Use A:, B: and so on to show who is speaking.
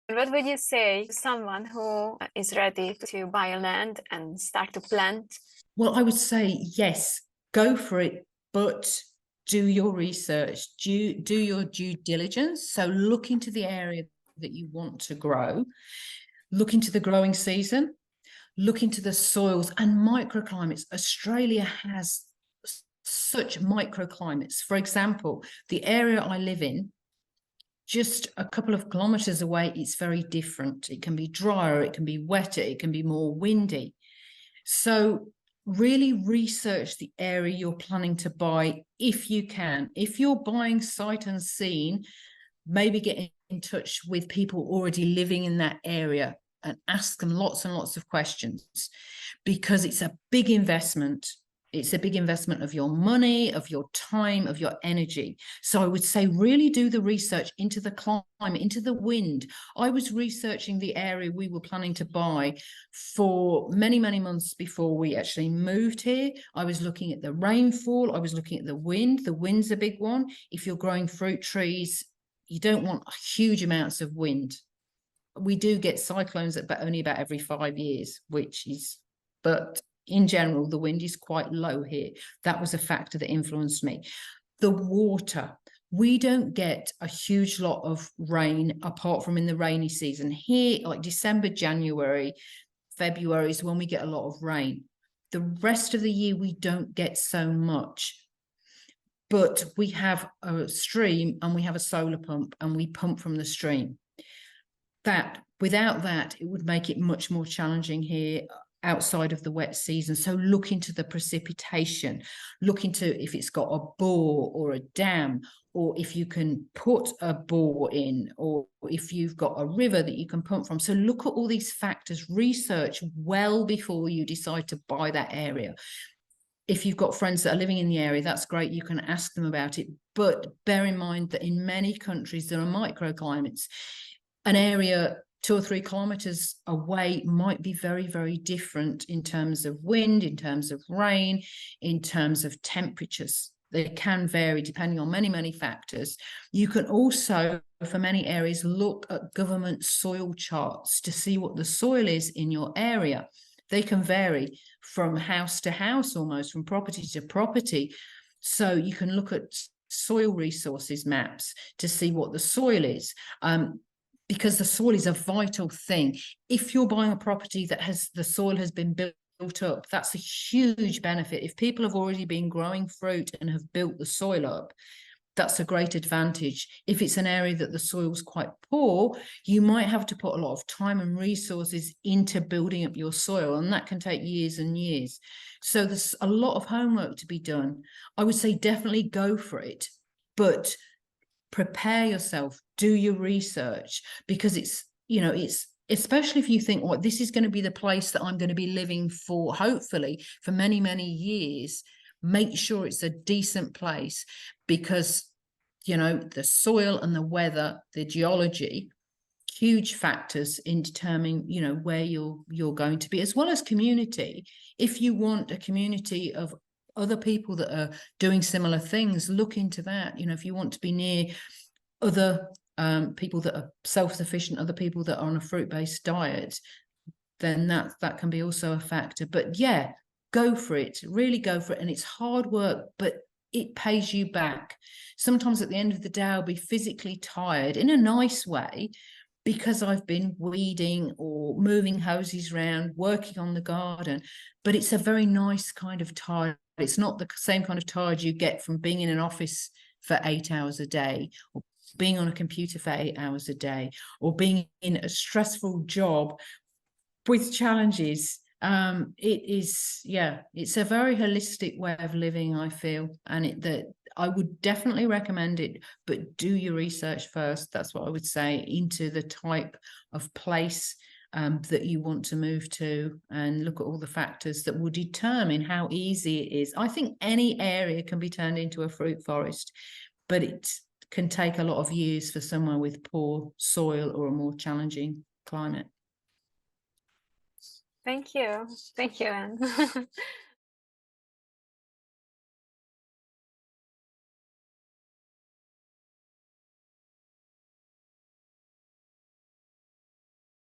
A: What would you say to someone who is ready to buy a land and start to plant?
B: Well, I would say yes, go for it, but do your research, do your due diligence. So look into the area that you want to grow, look into the growing season, look into the soils and microclimates. Australia has such microclimates. For example, the area I live in, just a couple of kilometers away, it's very different. It can be drier, it can be wetter, it can be more windy. So really research the area you're planning to buy if you can. If you're buying sight unseen, maybe get in touch with people already living in that area and ask them lots and lots of questions, because it's a big investment. It's a big investment of your money, of your time, of your energy. So I would say really do the research into the climate, into the wind. I was researching the area we were planning to buy for many, many months before we actually moved here. I was looking at the rainfall. I was looking at the wind. The wind's a big one. If you're growing fruit trees, you don't want huge amounts of wind. We do get cyclones but only about every 5 years, but in general, the wind is quite low here. That was a factor that influenced me. The water. We don't get a huge lot of rain apart from in the rainy season. Here, like December, January, February is when we get a lot of rain. The rest of the year, we don't get so much. But we have a stream and we have a solar pump and we pump from the stream. Without that, it would make it much more challenging here outside of the wet season. So look into the precipitation, look into if it's got a bore or a dam, or if you can put a bore in, or if you've got a river that you can pump from. So look at all these factors, research well before you decide to buy that area. If you've got friends that are living in the area, that's great. You can ask them about it. But bear in mind that in many countries, there are microclimates. An area 2 or 3 kilometers away might be very, very different in terms of wind, in terms of rain, in terms of temperatures. They can vary depending on many, many factors. You can also, for many areas, look at government soil charts to see what the soil is in your area. They can vary from house to house, almost from property to property. So you can look at soil resources maps to see what the soil is. Because the soil is a vital thing. If you're buying a property that the soil has been built up, that's a huge benefit. If people have already been growing fruit and have built the soil up, that's a great advantage. If it's an area that the soil's quite poor, you might have to put a lot of time and resources into building up your soil, and that can take years and years. So there's a lot of homework to be done. I would say definitely go for it, but prepare yourself, do your research, because it's especially if you think, well, this is going to be the place that I'm going to be living for, hopefully for many, many years. Make sure it's a decent place, because the soil and the weather, the geology, huge factors in determining where you're going to be, as well as community. If you want a community of other people that are doing similar things, look into that. If you want to be near other people that are self-sufficient, other people that are on a fruit-based diet, then that can be also a factor. But yeah, go for it, really go for it. And it's hard work, but it pays you back. Sometimes at the end of the day, I'll be physically tired in a nice way, because I've been weeding or moving hoses around, working on the garden. But it's a very nice kind of tired. It's not the same kind of tired you get from being in an office for 8 hours a day, or being on a computer for 8 hours a day, or being in a stressful job with challenges. It's a very holistic way of living, I feel, and I would definitely recommend it, but do your research first. That's what I would say, into the type of place that you want to move to, and look at all the factors that will determine how easy it is. I think any area can be turned into a fruit forest, but it can take a lot of years for somewhere with poor soil or a more challenging climate.
A: Thank you, Anne.